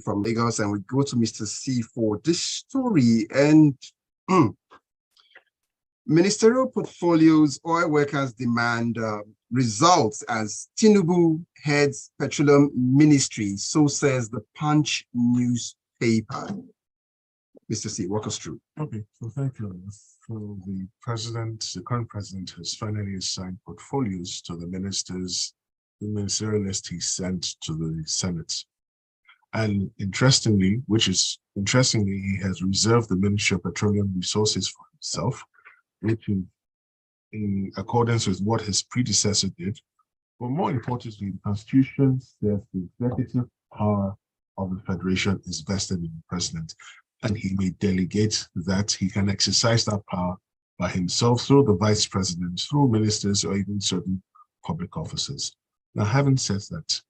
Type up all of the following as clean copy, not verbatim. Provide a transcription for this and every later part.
from Lagos, and we go to Mr. C for this story. And ministerial portfolios, oil workers demand results as Tinubu heads petroleum ministry. So says the Punch newspaper. Mr. C, walk us through. Okay, so thank you. So the current president has finally assigned portfolios to the ministers, the ministerial list he sent to the Senate. And interestingly, he has reserved the Ministry of Petroleum Resources for himself, which is in accordance with what his predecessor did. But more importantly, the Constitution says the executive power of the Federation is vested in the president, and he may delegate that. He can exercise that power by himself through the vice president, through ministers, or even certain public officers. Now, having said that,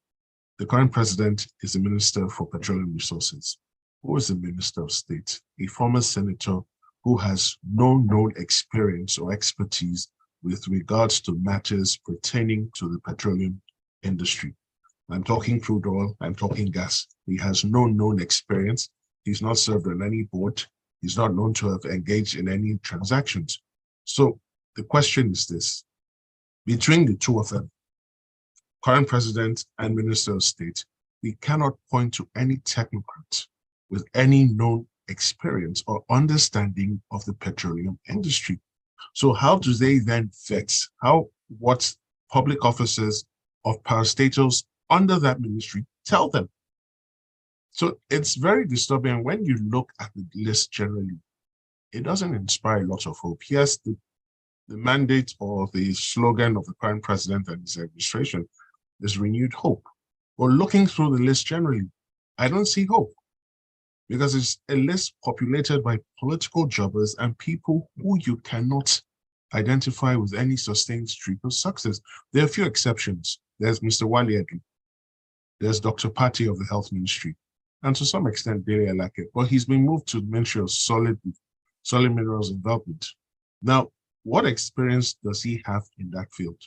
the current president is the Minister for Petroleum Resources, who is a Minister of State, a former senator who has no known experience or expertise with regards to matters pertaining to the petroleum industry. I'm talking crude oil, I'm talking gas. He has no known experience. He's not served on any board. He's not known to have engaged in any transactions. So the question is this: between the two of them, current president and Minister of State, we cannot point to any technocrat with any known experience or understanding of the petroleum industry. So how do they then vet what public officers of parastatals under that ministry tell them? So it's very disturbing. When you look at the list generally, it doesn't inspire a lot of hope. Yes, the mandate or the slogan of the current president and his administration is renewed hope. But looking through the list generally, I don't see hope, because it's a list populated by political jobbers and people who you cannot identify with any sustained streak of success. There are a few exceptions. There's Mr. Wale Edley. There's Dr. Patti of the Health Ministry. And to some extent, Dele Alake. But he's been moved to the Ministry of Solid Minerals Development. Now, what experience does he have in that field?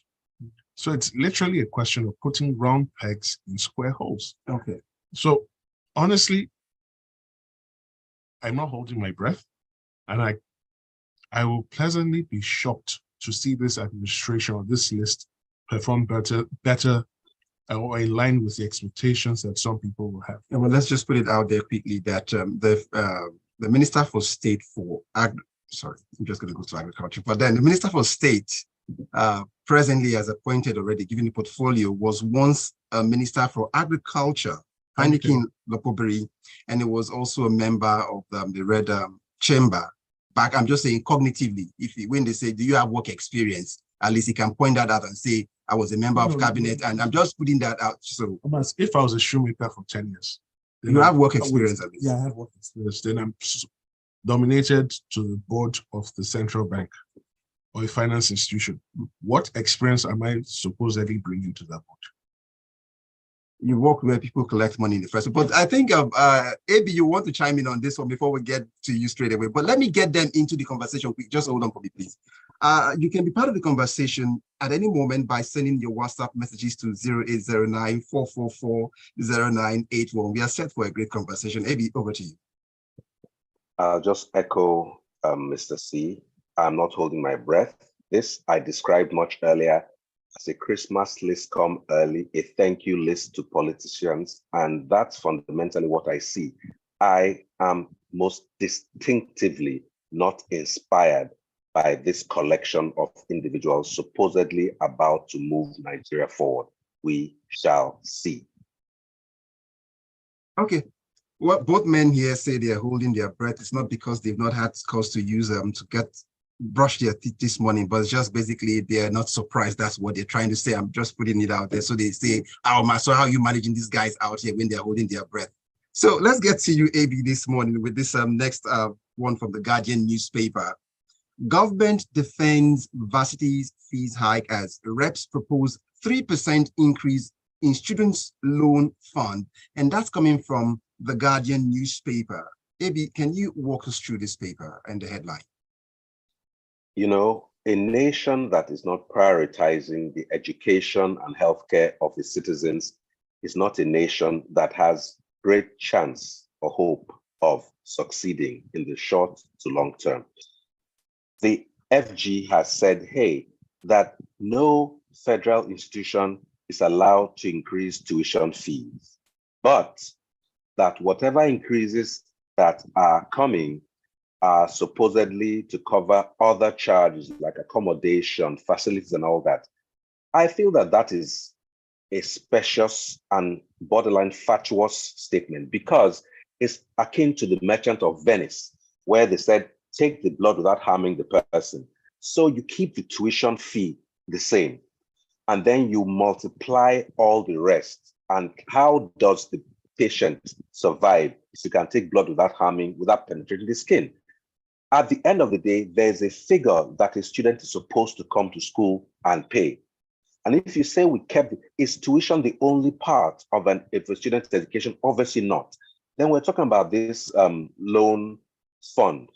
So it's literally a question of putting round pegs in square holes. Okay. So honestly, I'm not holding my breath, and I will pleasantly be shocked to see this administration or this list perform better or in line with the expectations that some people will have. Yeah, well, let's just put it out there quickly that the Minister for State for I'm just going to go to agriculture, but then the Minister for State presently as appointed already, given the portfolio, was once a Minister for Agriculture, Heineken Lopoberi, and it was also a member of the Red Chamber. Back, I'm just saying cognitively, when they say, do you have work experience? At least he can point that out and say, I was a member of cabinet, and I'm just putting that out. So if I was a shoemaker for 10 years, you have work experience at least. Yeah, I have work experience. Then I'm nominated to the board of the central bank or a finance institution. What experience am I supposedly bringing to that board? You work where people collect money in the first place. But I think, AB, you want to chime in on this one before we get to you straight away. But let me get them into the conversation. Just hold on for me, please. You can be part of the conversation at any moment by sending your WhatsApp messages to 0809-444-0981. We are set for a great conversation. AB, over to you. I'll just echo Mr. C. I'm not holding my breath. This I described much earlier as a Christmas list come early, a thank you list to politicians, and that's fundamentally what I see. I am most distinctively not inspired by this collection of individuals supposedly about to move Nigeria forward. We shall see. Okay. Well, both men here say they are holding their breath. It's not because they've not had cause to use them to brush their teeth this morning, but it's just basically they're not surprised. That's what they're trying to say. I'm just putting it out there. So they say, oh, so how are you managing these guys out here when they're holding their breath? So let's get to you, AB, this morning with this next one from the Guardian newspaper. Government defends varsities fees hike as reps propose 3% increase in students' loan fund. And that's coming from the Guardian newspaper. AB, can you walk us through this paper and the headline? You know, a nation that is not prioritizing the education and healthcare of its citizens is not a nation that has great chance or hope of succeeding in the short to long term. The FG has said, hey, that no federal institution is allowed to increase tuition fees, but that whatever increases that are coming are supposedly to cover other charges like accommodation, facilities, and all that. I feel that that is a specious and borderline fatuous statement because it's akin to the Merchant of Venice, where they said, take the blood without harming the person. So you keep the tuition fee the same, and then you multiply all the rest. And how does the patient survive if you can take blood without harming, without penetrating the skin? At the end of the day, there's a figure that a student is supposed to come to school and pay. And if you say we kept, is tuition the only part of a student's education? Obviously not. Then we're talking about this loan fund.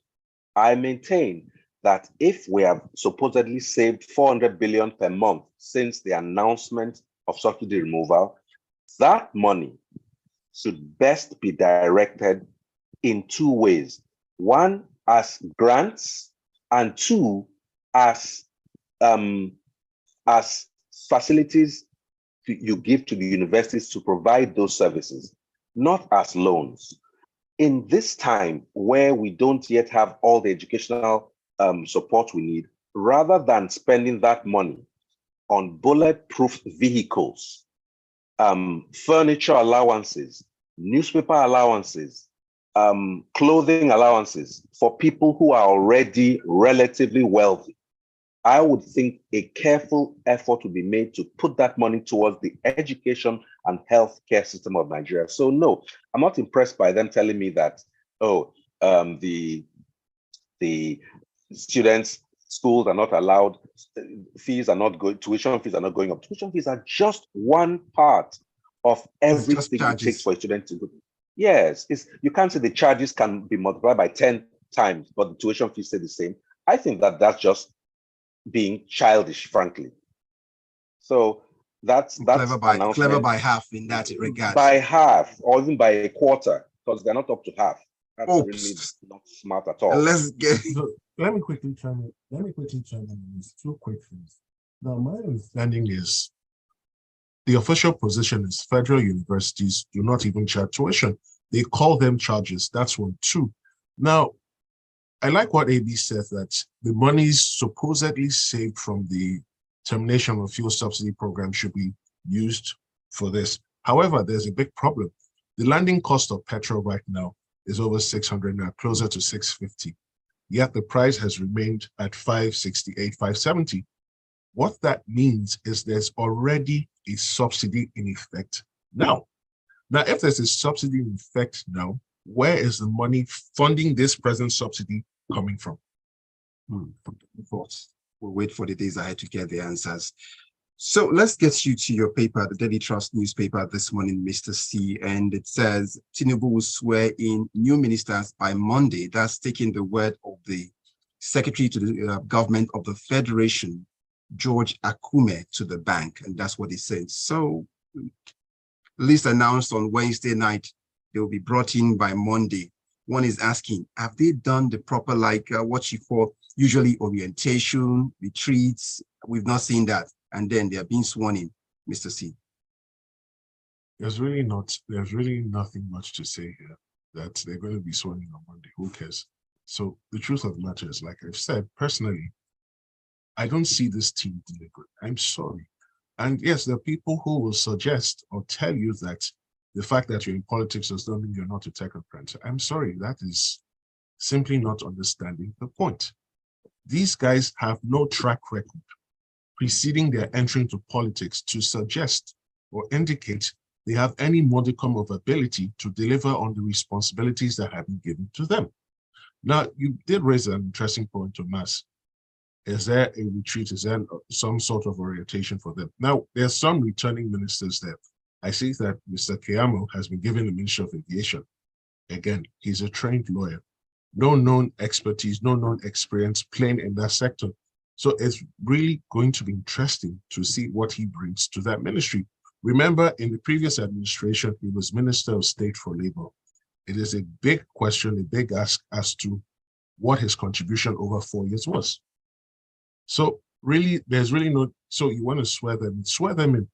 I maintain that if we have supposedly saved 400 billion per month since the announcement of subsidy removal, that money should best be directed in two ways. One, as grants, and two, as facilities you give to the universities to provide those services, not as loans. In this time where we don't yet have all the educational support we need, rather than spending that money on bulletproof vehicles, furniture allowances, newspaper allowances, clothing allowances for people who are already relatively wealthy, I would think a careful effort would be made to put that money towards the education and healthcare system of Nigeria. So no, I'm not impressed by them telling me that, oh, the students, schools are not allowed, fees are not going, tuition fees are not going up. Tuition fees are just one part of everything it takes for a student to go. Yes, you can't say the charges can be multiplied by 10 times, but the tuition fees stay the same. I think that that's just being childish, frankly. So that's clever by half in that regard. By half, or even by a quarter, because they're not up to half. That's really not smart at all. Let's get. So let me quickly chime in. These two quick things. Now, my understanding is the official position is federal universities do not even charge tuition. They call them charges. That's one. Two. Now, I like what AB says that the monies supposedly saved from the termination of fuel subsidy program should be used for this. However, there's a big problem. The landing cost of petrol right now is over 600 now, closer to 650. Yet the price has remained at 568, 570. What that means is there's already a subsidy in effect now. Now, if there's a subsidy in effect now, where is the money funding this present subsidy coming from? We'll wait for the days ahead to get the answers. So let's get you to your paper, the Daily Trust newspaper this morning, Mr. C. And it says Tinubu will swear in new ministers by Monday. That's taking the word of the Secretary to the Government of the Federation, George Akume, to the bank. And that's what he said. So list announced on Wednesday night, they will be brought in by Monday. One is asking, have they done the proper, what you call usually orientation, retreats? We've not seen that. And then they are being sworn in, Mr. C. There's really nothing much to say here that they're going to be sworn in on Monday. Who cares? So the truth of the matter is, like I've said, personally, I don't see this team deliberate. I'm sorry. And yes, there are people who will suggest or tell you that the fact that you're in politics does not mean you're not a technocrat. I'm sorry, that is simply not understanding the point. These guys have no track record preceding their entry into politics to suggest or indicate they have any modicum of ability to deliver on the responsibilities that have been given to them. Now, you did raise an interesting point, Tomas. Is there a retreat? Is there some sort of orientation for them? Now, there's some returning ministers there. I see that Mr. Keyamo has been given the Ministry of Aviation. Again, he's a trained lawyer. No known expertise, no known experience playing in that sector. So it's really going to be interesting to see what he brings to that ministry. Remember, in the previous administration, he was Minister of State for Labor. It is a big question, a big ask as to what his contribution over 4 years was. So really, there's really no, so you want to swear them in.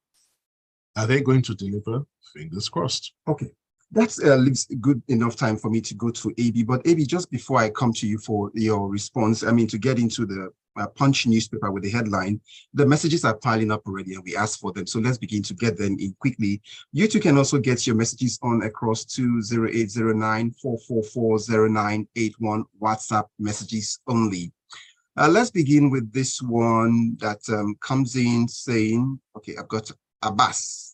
Are they going to deliver? Fingers crossed. Okay. That leaves good enough time for me to go to AB. But AB, just before I come to you for your response, I mean, to get into the Punch newspaper with the headline, the messages are piling up already and we asked for them. So let's begin to get them in quickly. You too can also get your messages on across 20809-444-0981 WhatsApp messages only. Let's begin with this one that comes in saying, okay, I've got Abbas.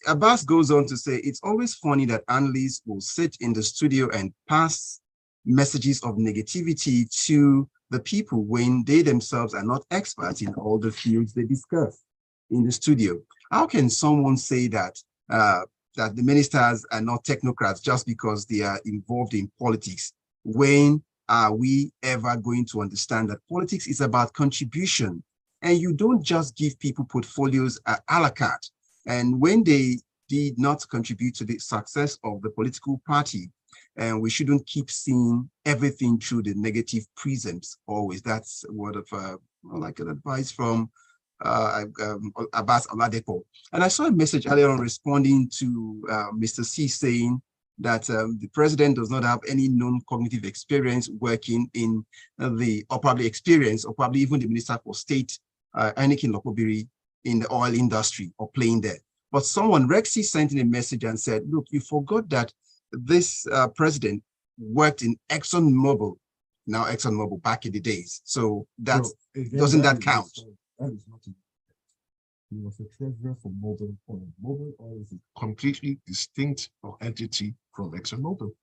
Abbas goes on to say, it's always funny that analysts will sit in the studio and pass messages of negativity to the people when they themselves are not experts in all the fields they discuss in the studio. How can someone say that that the ministers are not technocrats just because they are involved in politics? When are we ever going to understand that politics is about contribution? And you don't just give people portfolios a la carte. And when they did not contribute to the success of the political party, and we shouldn't keep seeing everything through the negative prisms always. That's a word of like an advice from Abbas Oladepo. And I saw a message earlier on responding to Mr. C saying that the president does not have any known cognitive experience working in or probably experience, or probably even the minister for state, Anikin Lokobiri, in the oil industry or playing there. But someone, Rexy, sent in a message and said, look, you forgot that this president worked in ExxonMobil, now ExxonMobil, back in the days. So that's, doesn't that count? That is not. He was the treasurer for Mobil Oil. Mobil Oil is a completely distinct entity from ExxonMobil.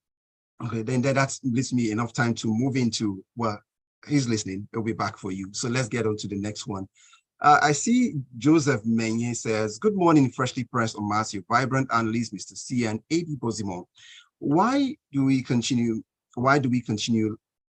Okay, then that leaves me enough time to move into, well, he's listening, he'll be back for you. So let's get on to the next one. I see Joseph Menye says, good morning, freshly pressed Omatseye, vibrant analyst, Mr. C and AB Bozimo. Why do we continue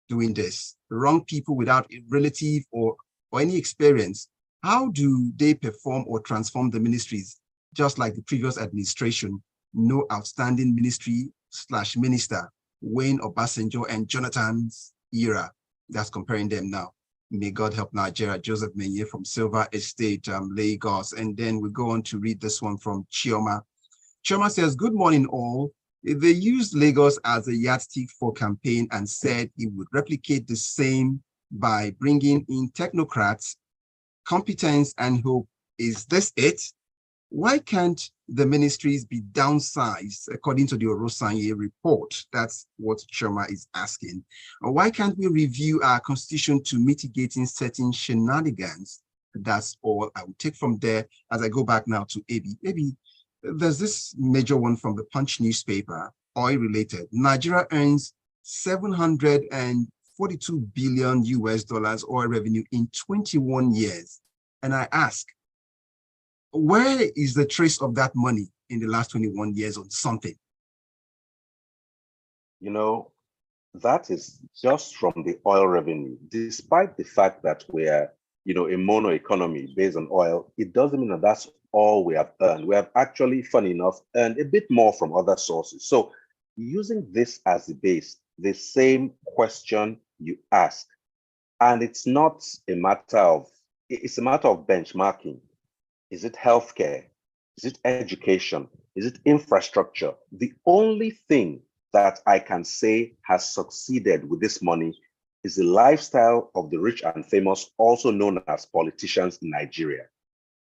doing this? The wrong people without relative or any experience, how do they perform or transform the ministries? Just like the previous administration, no outstanding ministry/minister, Wayne Obasanjo and Jonathan's era. That's comparing them now. May God help Nigeria. Joseph Menye from Silver Estate, Lagos. And then we go on to read this one from Chioma. Chioma says, good morning all. They used Lagos as a yardstick for campaign and said it would replicate the same by bringing in technocrats, competence and hope. Is this it? Why can't the ministries be downsized according to the Orosanye report? That's what Chioma is asking. Or why can't we review our constitution to mitigating certain shenanigans? That's all I will take from there as I go back now to AB. AB, there's this major one from the Punch newspaper, oil related. Nigeria earns 742 billion US dollars oil revenue in 21 years. And I ask, where is the trace of that money in the last 21 years on something? You know, that is just from the oil revenue. Despite the fact that we're, a mono economy based on oil, it doesn't mean that that's all we have earned. We have actually, funny enough, earned a bit more from other sources. So using this as the base, the same question you ask, and it's not a matter of, it's a matter of benchmarking. Is it healthcare? Is it education? Is it infrastructure? The only thing that I can say has succeeded with this money is the lifestyle of the rich and famous, also known as politicians in Nigeria.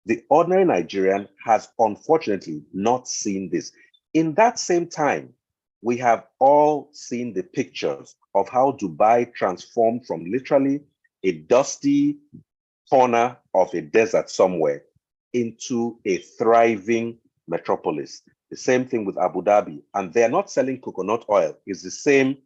The ordinary Nigerian has unfortunately not seen this. In that same time, we have all seen the pictures of how Dubai transformed from literally a dusty corner of a desert somewhere into a thriving metropolis. The same thing with Abu Dhabi. And they're not selling coconut oil. It's the same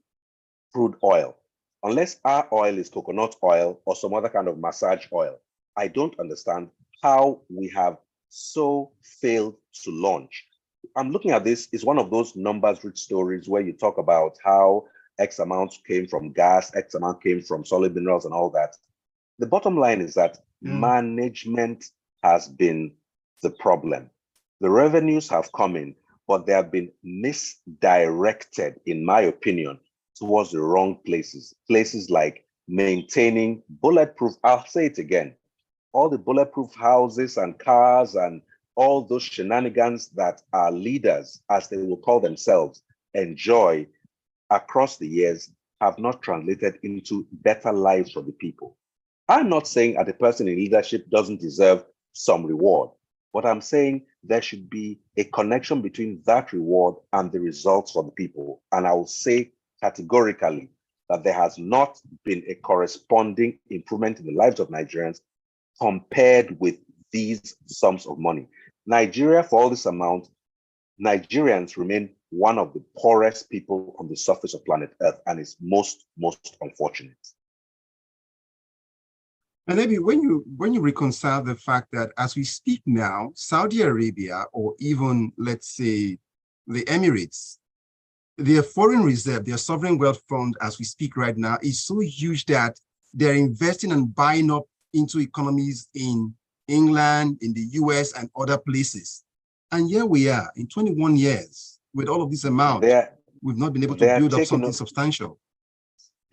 crude oil. Unless our oil is coconut oil or some other kind of massage oil, I don't understand how we have so failed to launch. I'm looking at this, it's one of those numbers-rich stories where you talk about how X amount came from gas, X amount came from solid minerals and all that. The bottom line is that management has been the problem. The revenues have come in, but they have been misdirected, in my opinion, towards the wrong places. Places like maintaining bulletproof, I'll say it again, all the bulletproof houses and cars and all those shenanigans that our leaders, as they will call themselves, enjoy across the years have not translated into better lives for the people. I'm not saying that a person in leadership doesn't deserve some reward, but I'm saying there should be a connection between that reward and the results for the people. And I will say categorically that there has not been a corresponding improvement in the lives of Nigerians compared with these sums of money. Nigeria, for all this amount, Nigerians remain one of the poorest people on the surface of planet Earth, and it's most unfortunate. And maybe when you reconcile the fact that as we speak now, Saudi Arabia, or even let's say the Emirates, their foreign reserve, their sovereign wealth fund, as we speak right now, is so huge that they're investing and buying up into economies in England, in the US, and other places. And here we are in 21 years with all of this amount. We've not been able to build up something substantial.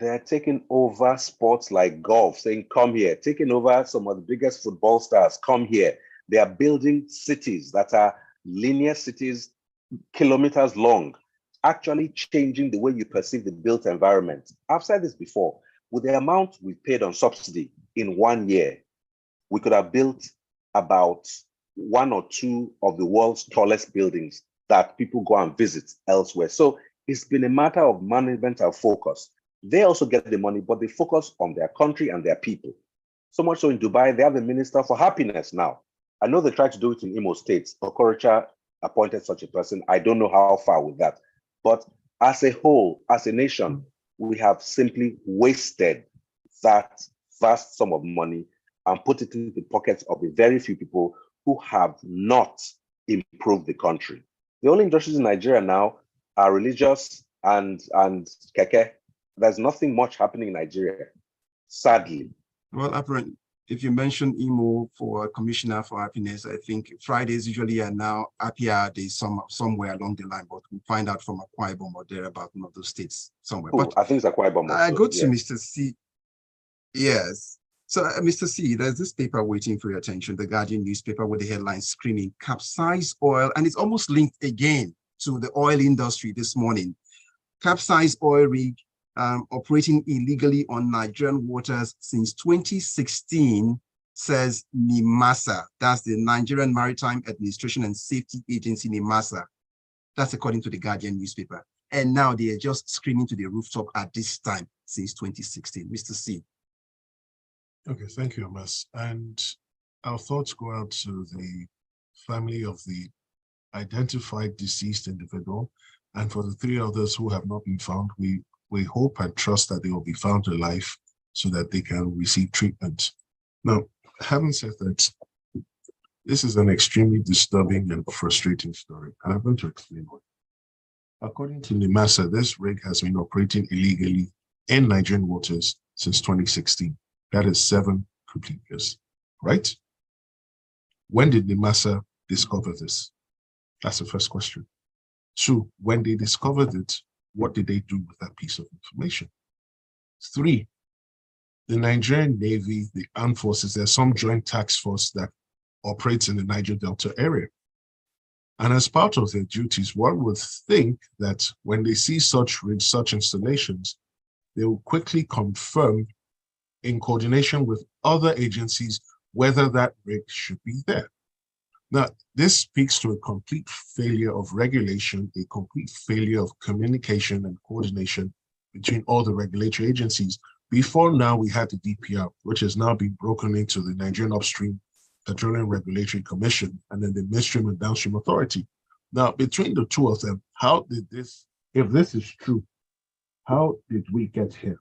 They're taking over sports like golf, saying, come here, taking over some of the biggest football stars, come here. They are building cities that are linear cities, kilometers long, actually changing the way you perceive the built environment. I've said this before, with the amount we paid on subsidy in 1 year, we could have built about 1 or 2 of the world's tallest buildings that people go and visit elsewhere. So it's been a matter of management and focus. They also get the money, but they focus on their country and their people. So much so in Dubai, they have a minister for happiness now. I know they tried to do it in Imo State. Okorocha appointed such a person. I don't know how far with that. But as a whole, as a nation, we have simply wasted that vast sum of money and put it in the pockets of the very few people who have not improved the country. The only industries in Nigeria now are religious and keke. There's nothing much happening in Nigeria, sadly. Well, apparently, if you mention Imo for Commissioner for Happiness, I think Fridays usually are now happier days somewhere along the line, but we'll find out from Akwa Ibom or thereabout, one of those states somewhere. Oh, but I think it's Akwa Ibom. I go to Mr. C. Yes. So, Mr. C, there's this paper waiting for your attention, the Guardian newspaper with the headline screaming capsize oil, and it's almost linked again to the oil industry this morning. Capsize oil rig operating illegally on Nigerian waters since 2016, says NIMASA. That's the Nigerian Maritime Administration and Safety Agency, NIMASA. That's according to the Guardian newspaper. And now they are just screaming to the rooftop at this time since 2016. Mr. C. Okay, thank you, Amas. And our thoughts go out to the family of the identified deceased individual. And for the 3 others who have not been found, we hope and trust that they will be found alive so that they can receive treatment. Now, having said that, this is an extremely disturbing and frustrating story, and I'm going to explain why. According to NIMASA, this rig has been operating illegally in Nigerian waters since 2016. That is 7 complete years, right? When did NIMASA discover this? That's the first question. 2, when they discovered it, what did they do with that piece of information? 3, the Nigerian Navy, the armed forces, there's some joint task force that operates in the Niger Delta area. And as part of their duties, one would think that when they see such rigs, such installations, they will quickly confirm in coordination with other agencies whether that rig should be there. Now, this speaks to a complete failure of regulation, a complete failure of communication and coordination between all the regulatory agencies. Before now, we had the DPR, which has now been broken into the Nigerian Upstream Petroleum Regulatory Commission and then the Midstream and Downstream Authority. Now, between the 2 of them, how did this, if this is true, how did we get here?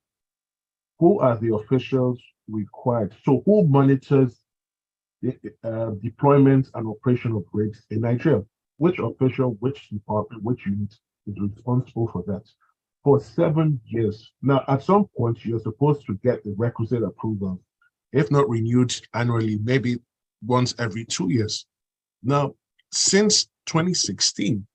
Who are the officials required? So who monitors the deployment and operation of rigs in Nigeria? Which official, which department, which unit is responsible for that? For 7 years. Now, at some point, you're supposed to get the requisite approval, if not renewed annually, maybe once every 2 years. Now, since 2016,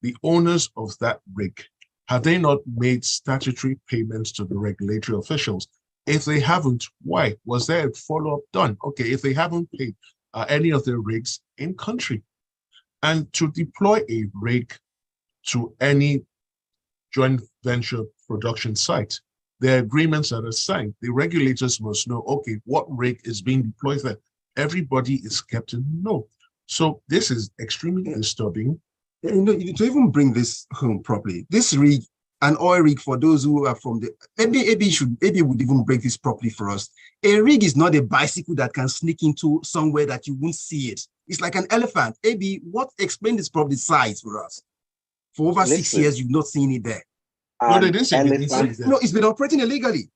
the owners of that rig, have they not made statutory payments to the regulatory officials? If they haven't, why? Was there a follow-up done? Okay, if they haven't paid any of their rigs in country, and to deploy a rig to any joint venture production site, there are agreements that are signed. The regulators must know, okay, what rig is being deployed there. Everybody is kept in the know. So this is extremely disturbing. You know, to even bring this home properly, this rig, an oil rig, for those who are from the, maybe would even break this properly for us. A rig is not a bicycle that can sneak into somewhere that you won't see it. It's like an elephant. Explain this properly size for us. For over 6 years, you've not seen it there. No, they didn't say it. No, it's been operating illegally.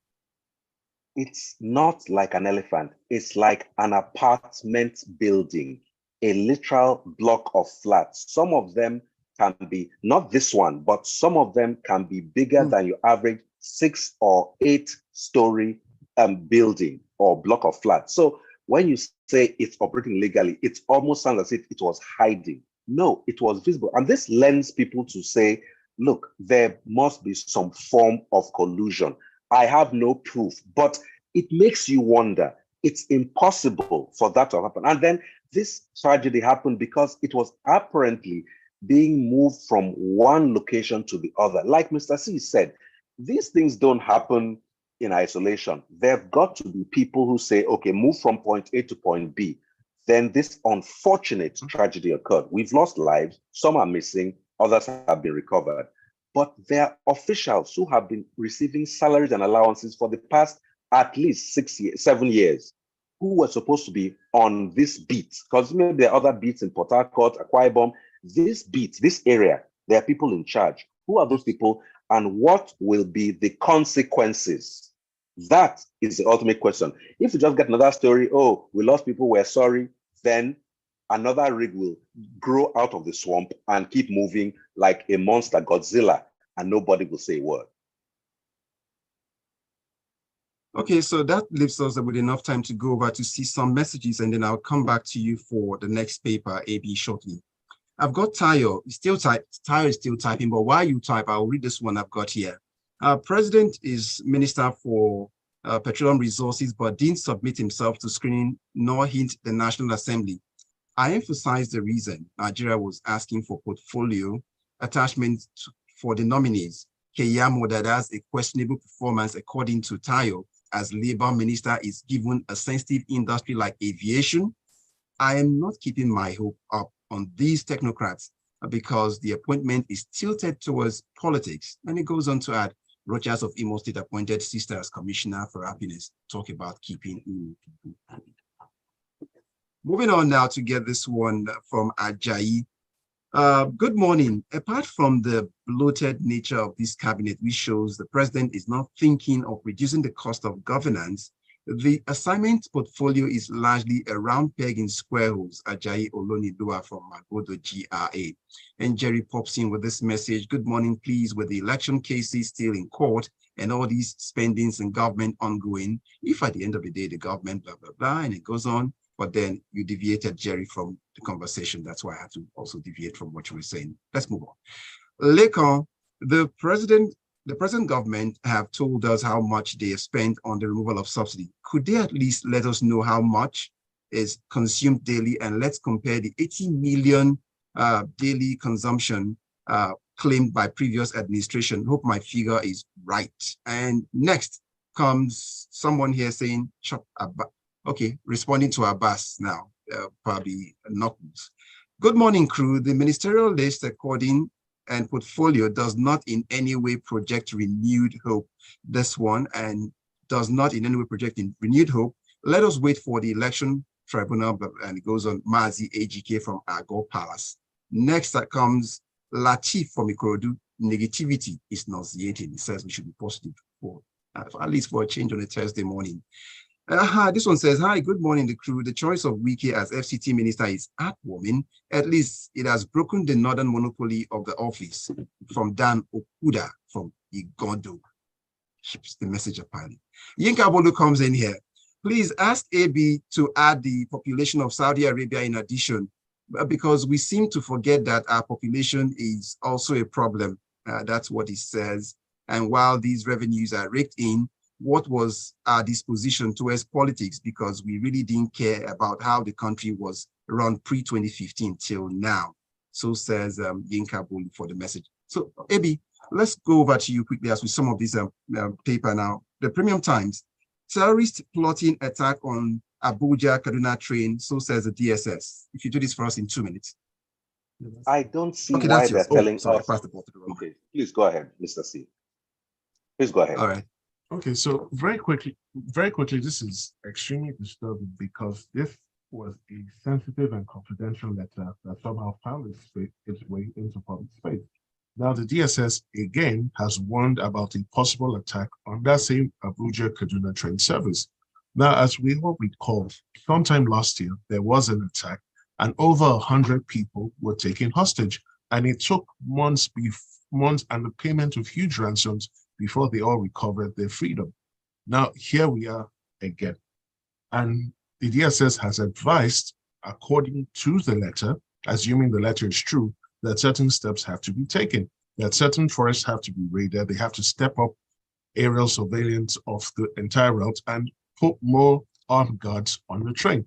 It's not like an elephant. It's like an apartment building, a literal block of flats. Some of them can be, not this one, but some of them can be bigger than your average 6 or 8 story building or block of flats. So when you say it's operating legally, it almost sounds as if it was hiding. No, it was visible. And this lends people to say, look, there must be some form of collusion. I have no proof, but it makes you wonder. It's impossible for that to happen. And then this tragedy happened because it was apparently being moved from one location to the other. Like Mr. C said, these things don't happen in isolation. There have got to be people who say, okay, move from point A to point B. Then this unfortunate tragedy occurred. We've lost lives. Some are missing. Others have been recovered. But there are officials who have been receiving salaries and allowances for the past at least 7 years, who were supposed to be on this beat. Because maybe there are other beats in Port Harcourt, Akwa Ibom. This beat, this area, there are people in charge. Who are those people? And what will be the consequences? That is the ultimate question. If you just get another story, oh, we lost people, we're sorry, then another rig will grow out of the swamp and keep moving like a monster Godzilla, and nobody will say a word. Okay, so that leaves us with enough time to go over to see some messages, and then I'll come back to you for the next paper, AB, shortly. I've got Tayo, Tayo is still typing, but while you type, I'll read this one I've got here. President is Minister for Petroleum Resources, but didn't submit himself to screening nor hint the National Assembly. I emphasize the reason Nigeria was asking for portfolio attachment for the nominees. Keyamo, that has a questionable performance according to Tayo, as Labour Minister, is given a sensitive industry like aviation. I am not keeping my hope up on these technocrats because the appointment is tilted towards politics. And it goes on to add, Rogers of Imo State appointed sister as Commissioner for Happiness. Talk about keeping people happy. Moving on now to get this one from Ajayi. Good morning. Apart from the bloated nature of this cabinet, which shows the president is not thinking of reducing the cost of governance, the assignment portfolio is largely a round peg in square holes. Ajayi Olonidua from Magodo GRA. And Jerry pops in with this message. Good morning, please. With the election cases still in court and all these spendings in government ongoing, if at the end of the day, the government, blah, blah, blah, and it goes on, but then you deviated, Jerry, from the conversation. That's why I had to also deviate from what you were saying. Let's move on. Lekon, the present government have told us how much they have spent on the removal of subsidy. Could they at least let us know how much is consumed daily? And let's compare the 80 million daily consumption claimed by previous administration. Hope my figure is right. And next comes someone here saying, okay, responding to Abbas now, probably Knuckles. Good morning, crew. The ministerial list according and portfolio does not in any way project renewed hope. This one, and does not in any way project in renewed hope. Let us wait for the election tribunal, and it goes on. Mazi AGK from Agor Palace. Next that comes Latif from Ikorodu. Negativity is nauseating. It says we should be positive for at least for a change on a Thursday morning. This one says, hi, good morning, the crew. The choice of Wike as FCT minister is heartwarming. At least it has broken the northern monopoly of the office. From Dan Okuda from Igondo. Ships the message apparently. Yinka Bolu comes in here. Please ask AB to add the population of Saudi Arabia in addition. because we seem to forget that our population is also a problem. That's what it says. And while these revenues are raked in, what was our disposition towards politics? Because we really didn't care about how the country was run pre-2015 till now. So says Yinka Bolu for the message. So, Ebi, let's go over to you quickly as we sum up this paper now. The Premium Times, terrorist plotting attack on Abuja Kaduna train, so says the DSS. If you do this for us in 2 minutes. I don't see Okay, why that's they're yours. telling Sorry, us. I passed the ball to the wrong. Okay, please go ahead, Mr. C. Please go ahead. All right. Okay, so very quickly, this is extremely disturbing because this was a sensitive and confidential letter that somehow found its way into public space. Now, the DSS again has warned about a possible attack on that same Abuja Kaduna train service. Now, as we will recall, sometime last year, there was an attack and over 100 people were taken hostage. And it took months and the payment of huge ransoms before they all recovered their freedom. Now, here we are again. And the DSS has advised, according to the letter, assuming the letter is true, that certain steps have to be taken, that certain forests have to be raided, they have to step up aerial surveillance of the entire route and put more armed guards on the train.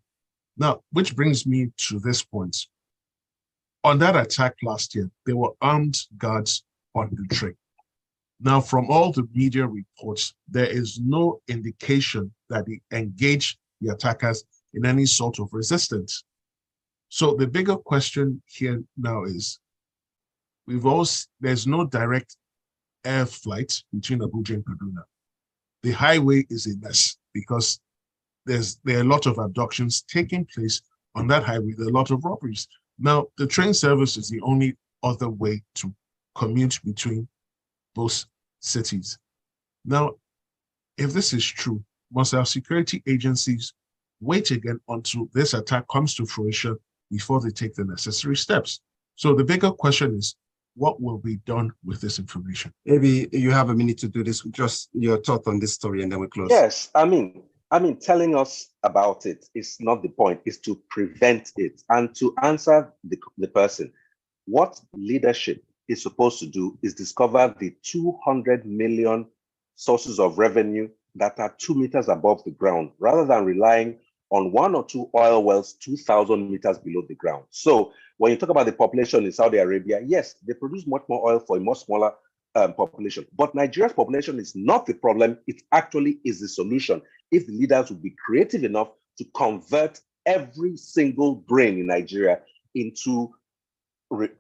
Now, which brings me to this point. On that attack last year, there were armed guards on the train. Now, from all the media reports, there is no indication that they engaged the attackers in any sort of resistance. So the bigger question here now is, there's no direct air flight between Abuja and Kaduna. The highway is a mess because there are a lot of abductions taking place on that highway. There are a lot of robberies. Now, the train service is the only other way to commute between both cities. Now, if this is true, must our security agencies wait again until this attack comes to fruition before they take the necessary steps? So the bigger question is, what will be done with this information? Maybe you have a minute to do this, just your thought on this story, and then we close. Yes, I mean, telling us about it is not the point, it's to prevent it. And to answer the person, what leadership is supposed to do is discover the 200 million sources of revenue that are 2 meters above the ground, rather than relying on 1 or 2 oil wells 2,000 meters below the ground. So when you talk about the population in Saudi Arabia, yes, they produce much more oil for a much smaller population. But Nigeria's population is not the problem. It actually is the solution. If the leaders would be creative enough to convert every single brain in Nigeria into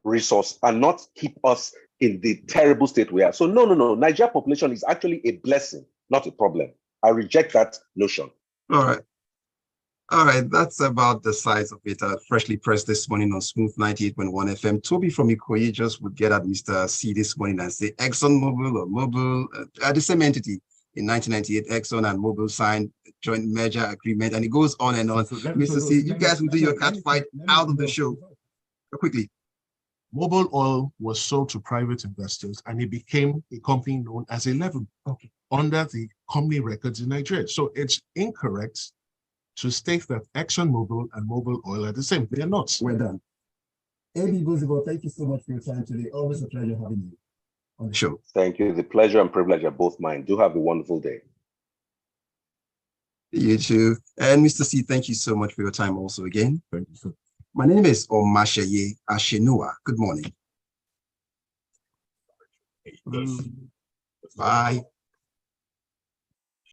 resource and not keep us in the terrible state we are. So no. Nigeria population is actually a blessing, not a problem. I reject that notion. All right, that's about the size of it. Freshly pressed this morning on Smooth 98.1 FM. Toby from Ikoyi just would get at Mr. C this morning and say ExxonMobil or Mobil are the same entity. In 1998, Exxon and Mobil signed a joint merger agreement, and it goes on and on. Mr. C, you guys will do your cat fight out of the show. Quickly. Mobil Oil was sold to private investors, and it became a company known as 11 under the company records in Nigeria. So it's incorrect to state that ExxonMobil and Mobil Oil are the same. They are not. Well done. Ebi Bozimo, thank you so much for your time today. Always a pleasure having you on the show. Thank you. The pleasure and privilege are both mine. Do have a wonderful day. You too. And Mr. C, thank you so much for your time also again. Thank you, sir. My name is Omatseye Atsenuwa. Good morning. Bye.